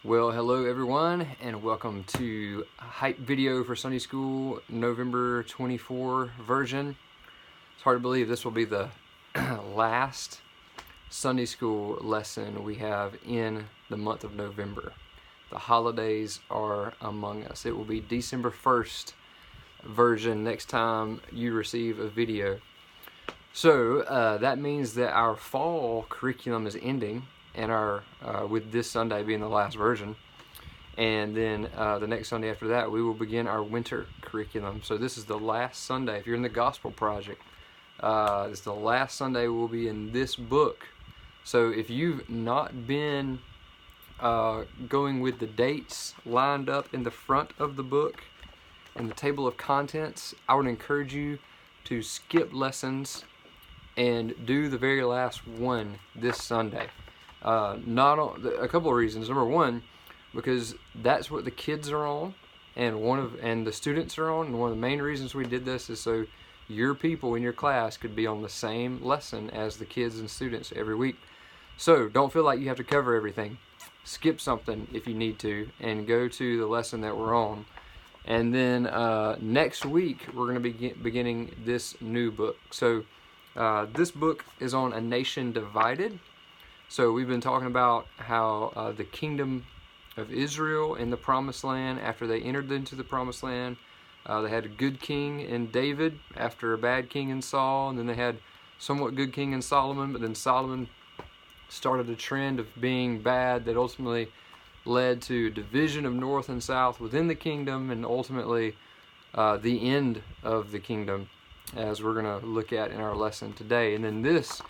Well, hello everyone, and welcome to Hype Video for Sunday School November 24 version. It's hard to believe this will be the last Sunday School lesson we have in the month of November. The holidays are among us. It will be December 1st version next time you receive a video. So that means that our fall curriculum is ending, and our with this Sunday being the last version, and then the next Sunday after that we will begin our winter curriculum. So this is the last Sunday. If you're in the Gospel Project, it's the last Sunday we'll be in this book. So if you've not been going with the dates lined up in the front of the book and the table of contents, I would encourage you to skip lessons and do the very last one this Sunday. A couple of reasons. Number one, because that's what the kids are on, and the students are on. And one of the main reasons we did this is so your people in your class could be on the same lesson as the kids and students every week. So don't feel like you have to cover everything. Skip something if you need to, and go to the lesson that we're on. And then next week we're going to be beginning this new book. So this book is on a nation divided. So we've been talking about how the kingdom of Israel in the Promised Land, after they entered into the Promised Land, they had a good king in David after a bad king in Saul, and then they had somewhat good king in Solomon, but then Solomon started a trend of being bad that ultimately led to division of north and south within the kingdom, and ultimately the end of the kingdom, as we're going to look at in our lesson today. And then this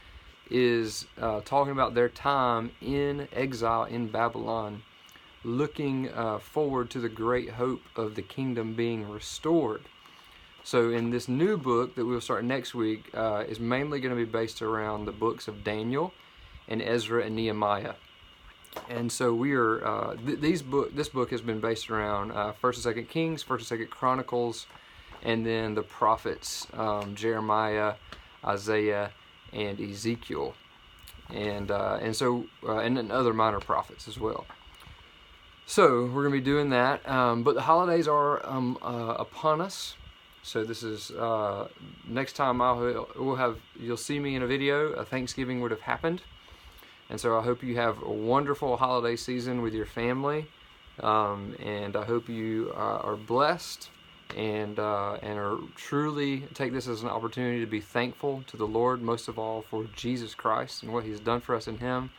is talking about their time in exile in Babylon, looking forward to the great hope of the kingdom being restored. So in this new book that we'll start next week is mainly going to be based around the books of Daniel and Ezra and Nehemiah. And so we are this book has been based around 1st and 2nd Kings, 1st and 2nd Chronicles, and then the prophets Jeremiah, Isaiah, and Ezekiel, and then other minor prophets as well. So we're going to be doing that, but the holidays are upon us. So this is next time you'll see me in a video. Thanksgiving would have happened, and so I hope you have a wonderful holiday season with your family, and I hope you are blessed. And are truly take this as an opportunity to be thankful to the Lord, most of all for Jesus Christ and what He's done for us in Him,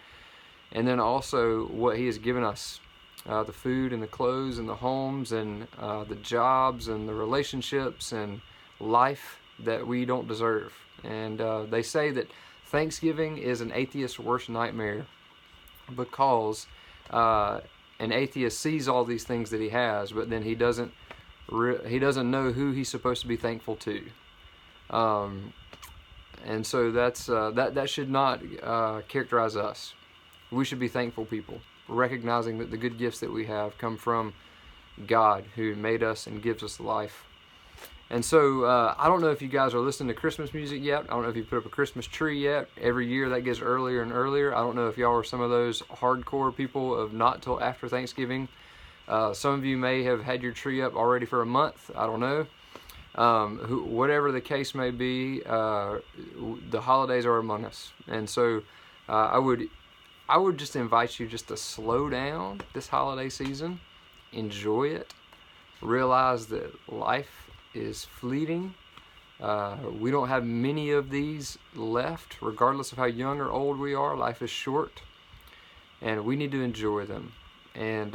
and then also what He has given us, the food and the clothes and the homes and the jobs and the relationships and life that we don't deserve. And they say that Thanksgiving is an atheist's worst nightmare, because an atheist sees all these things that he has, but then he doesn't know who he's supposed to be thankful to, and so that should not characterize us. We should be thankful people, recognizing that the good gifts that we have come from God, who made us and gives us life. And so I don't know if you guys are listening to Christmas music yet. I don't know if you put up a Christmas tree yet. Every year that gets earlier and earlier. I don't know if y'all are some of those hardcore people of not till after Thanksgiving. Some of you may have had your tree up already for a month. I don't know. Whatever the case may be, the holidays are among us, and so I would just invite you just to slow down this holiday season, enjoy it, realize that life is fleeting. We don't have many of these left, regardless of how young or old we are. Life is short, and we need to enjoy them. And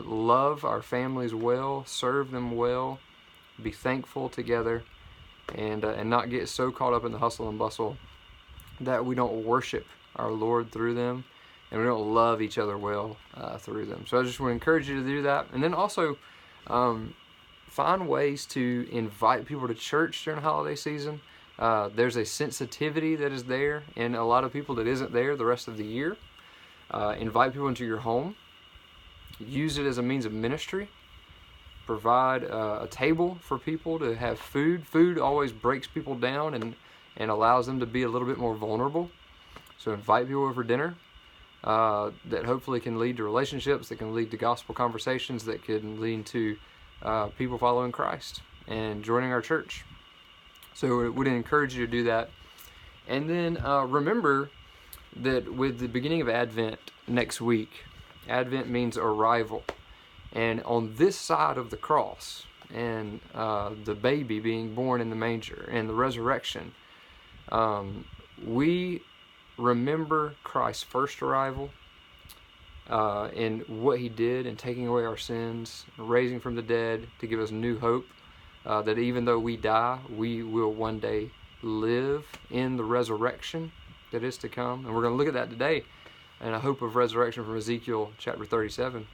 love our families well, serve them well, be thankful together, and not get so caught up in the hustle and bustle that we don't worship our Lord through them, and we don't love each other well through them. So I just want to encourage you to do that, and then also find ways to invite people to church during the holiday season. There's a sensitivity that is there in a lot of people that isn't there the rest of the year. Invite people into your home. Use it as a means of ministry. Provide a table for people to have food. Food always breaks people down and allows them to be a little bit more vulnerable. So invite people over for dinner. that hopefully can lead to relationships, that can lead to gospel conversations, that can lead to people following Christ and joining our church. So I would encourage you to do that. And then remember that with the beginning of Advent next week, Advent means arrival. And on this side of the cross, and the baby being born in the manger, and the resurrection, we remember Christ's first arrival, and what he did in taking away our sins, raising from the dead to give us new hope, that even though we die, we will one day live in the resurrection that is to come. And we're going to look at that today, and a hope of resurrection from Ezekiel chapter 37.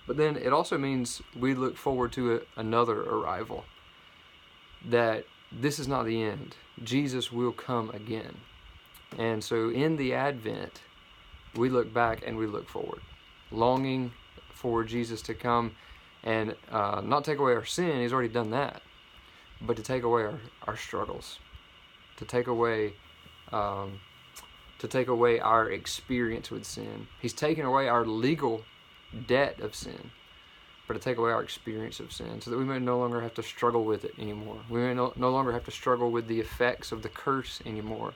But then it also means we look forward to another arrival, that this is not the end. Jesus will come again. And so in the Advent, we look back and we look forward, longing for Jesus to come and not take away our sin. He's already done that. But to take away our struggles, to take away our experience with sin. He's taken away our legal debt of sin, but to take away our experience of sin, so that we may no longer have to struggle with it anymore. We may no longer have to struggle with the effects of the curse anymore.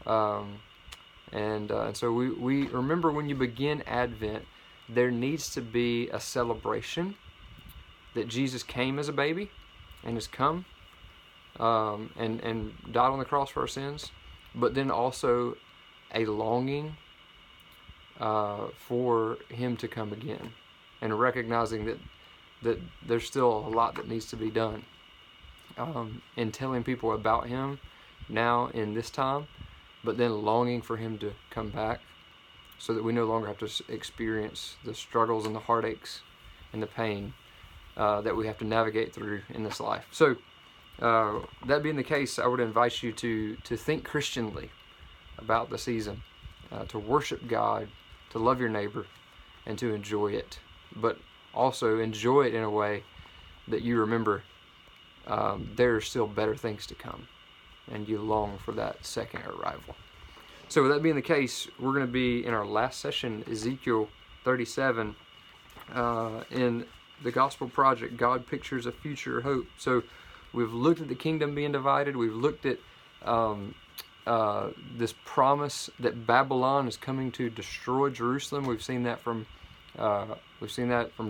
And so we remember, when you begin Advent, there needs to be a celebration that Jesus came as a baby and has come and died on the cross for our sins, but then also a longing for him to come again, and recognizing that there's still a lot that needs to be done, and telling people about him now in this time, but then longing for him to come back, so that we no longer have to experience the struggles and the heartaches and the pain that we have to navigate through in this life. So that being the case, I would invite you to think Christianly about the season, to worship God, to love your neighbor, and to enjoy it. But also enjoy it in a way that you remember there are still better things to come, and you long for that second arrival. So with that being the case, we're going to be in our last session, Ezekiel 37, in the Gospel Project, God Pictures a Future Hope. So we've looked at the kingdom being divided. We've looked at this promise that Babylon is coming to destroy Jerusalem. We've seen that from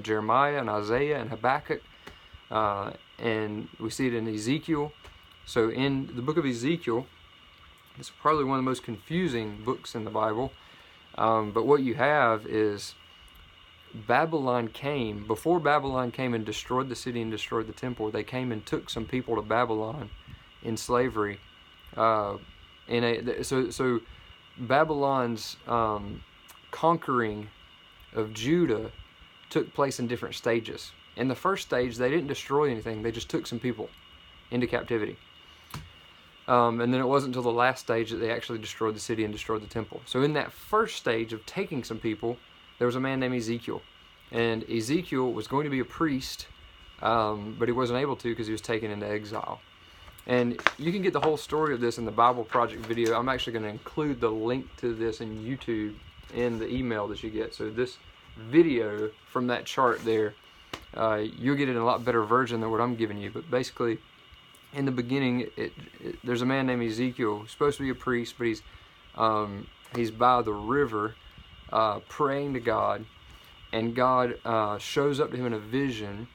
Jeremiah and Isaiah and Habakkuk, and we see it in Ezekiel. So in the book of Ezekiel, it's probably one of the most confusing books in the Bible. But what you have is Babylon came. Before Babylon came and destroyed the city and destroyed the temple, they came and took some people to Babylon in slavery. So Babylon's conquering of Judah took place in different stages. In the first stage, they didn't destroy anything. They just took some people into captivity. And then it wasn't until the last stage that they actually destroyed the city and destroyed the temple. So in that first stage of taking some people, there was a man named Ezekiel. And Ezekiel was going to be a priest, but he wasn't able to because he was taken into exile. And you can get the whole story of this in the Bible Project video. I'm actually going to include the link to this in YouTube in the email that you get. So this video from that chart there, you'll get it in a lot better version than what I'm giving you. But basically, in the beginning, there's a man named Ezekiel, supposed to be a priest, but he's by the river praying to God, and God shows up to him in a vision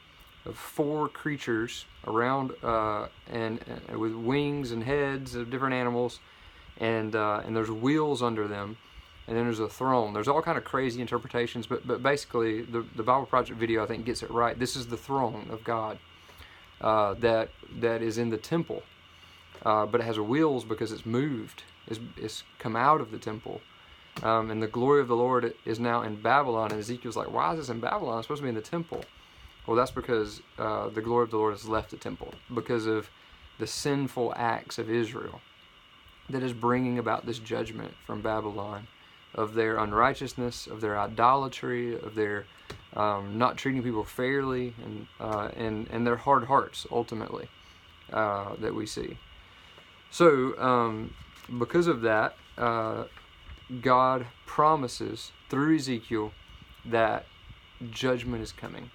of 4 creatures around and with wings and heads of different animals, and there's wheels under them, and then there's a throne. There's all kind of crazy interpretations, but basically the Bible Project video, I think, gets it right. This is the throne of God that is in the temple, but it has wheels because it's moved. It's come out of the temple. And the glory of the Lord is now in Babylon. And Ezekiel's like, why is this in Babylon? It's supposed to be in the temple. Well, that's because the glory of the Lord has left the temple because of the sinful acts of Israel that is bringing about this judgment from Babylon, of their unrighteousness, of their idolatry, of their not treating people fairly, and their hard hearts, ultimately, that we see. So, because of that, God promises through Ezekiel that judgment is coming.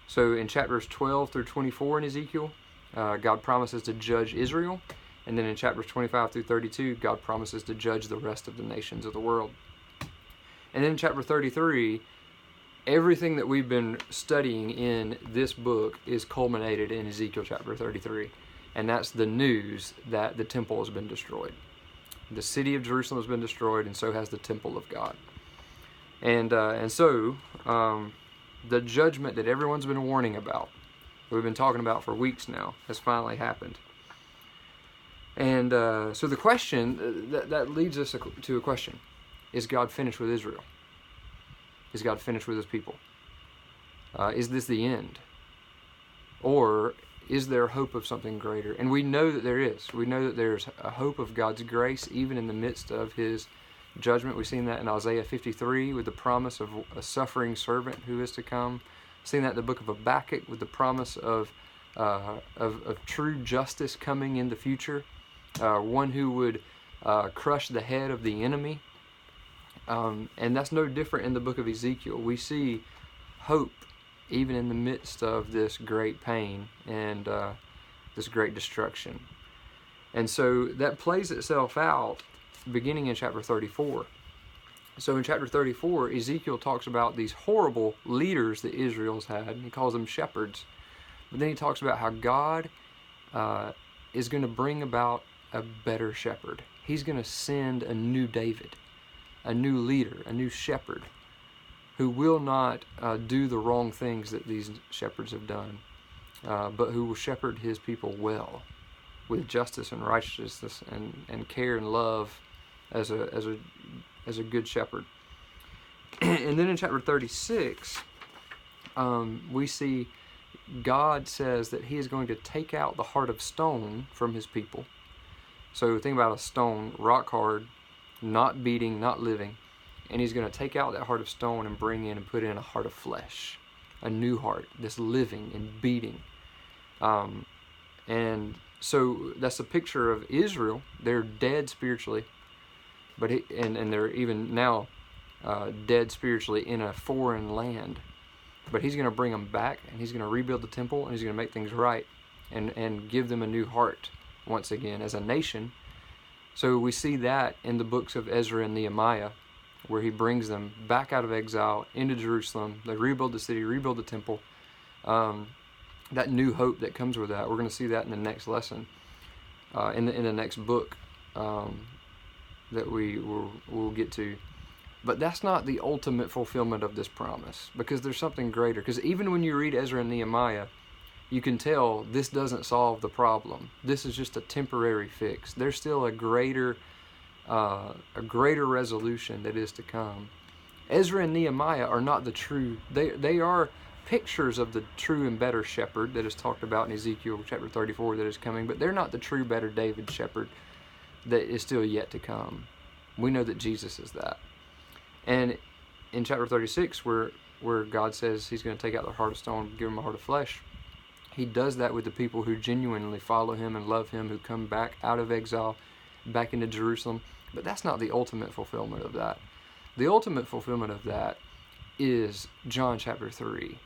So in chapters 12 through 24 in Ezekiel, God promises to judge Israel. And then in chapters 25 through 32, God promises to judge the rest of the nations of the world. And then in chapter 33, everything that we've been studying in this book is culminated in Ezekiel chapter 33. And that's the news that the temple has been destroyed. The city of Jerusalem has been destroyed, and so has the temple of God. And so the judgment that everyone's been warning about, that we've been talking about for weeks now, has finally happened. And so the question, that leads us to a question. Is God finished with Israel? Is God finished with his people? Is this the end? Or is there hope of something greater? And we know that there is. We know that there's a hope of God's grace even in the midst of his judgment. We've seen that in Isaiah 53 with the promise of a suffering servant who is to come. We've seen that in the book of Habakkuk with the promise of true justice coming in the future. One who would crush the head of the enemy. And that's no different in the book of Ezekiel. We see hope even in the midst of this great pain and this great destruction. And so that plays itself out beginning in chapter 34. So in chapter 34, Ezekiel talks about these horrible leaders that Israel's had. He calls them shepherds. But then he talks about how God is going to bring about a better shepherd. He's going to send a new David, a new leader, a new shepherd, who will not do the wrong things that these shepherds have done, but who will shepherd his people well, with justice and righteousness and care and love as a good shepherd. And then in chapter 36, we see God says that he is going to take out the heart of stone from his people. So think about a stone, rock hard, not beating, not living. And he's going to take out that heart of stone and bring in and put in a heart of flesh, a new heart that's living and beating. And so that's a picture of Israel. They're dead spiritually, but and they're even now dead spiritually in a foreign land. But he's going to bring them back, and he's going to rebuild the temple, and he's going to make things right and give them a new heart once again as a nation. So we see that in the books of Ezra and Nehemiah, where he brings them back out of exile into Jerusalem. They rebuild the city, rebuild the temple. That new hope that comes with that, we're going to see that in the next lesson, in the next book that we'll get to. But that's not the ultimate fulfillment of this promise, because there's something greater. Because even when you read Ezra and Nehemiah, you can tell this doesn't solve the problem. This is just a temporary fix. There's still a greater resolution that is to come. Ezra and Nehemiah are not the true. They are pictures of the true and better shepherd that is talked about in Ezekiel chapter 34 that is coming, but they're not the true, better David shepherd that is still yet to come. We know that Jesus is that. And in chapter 36, where God says he's going to take out their heart of stone, give them a heart of flesh, he does that with the people who genuinely follow him and love him, who come back out of exile, back into Jerusalem. But that's not the ultimate fulfillment of that. The ultimate fulfillment of that is John chapter 3,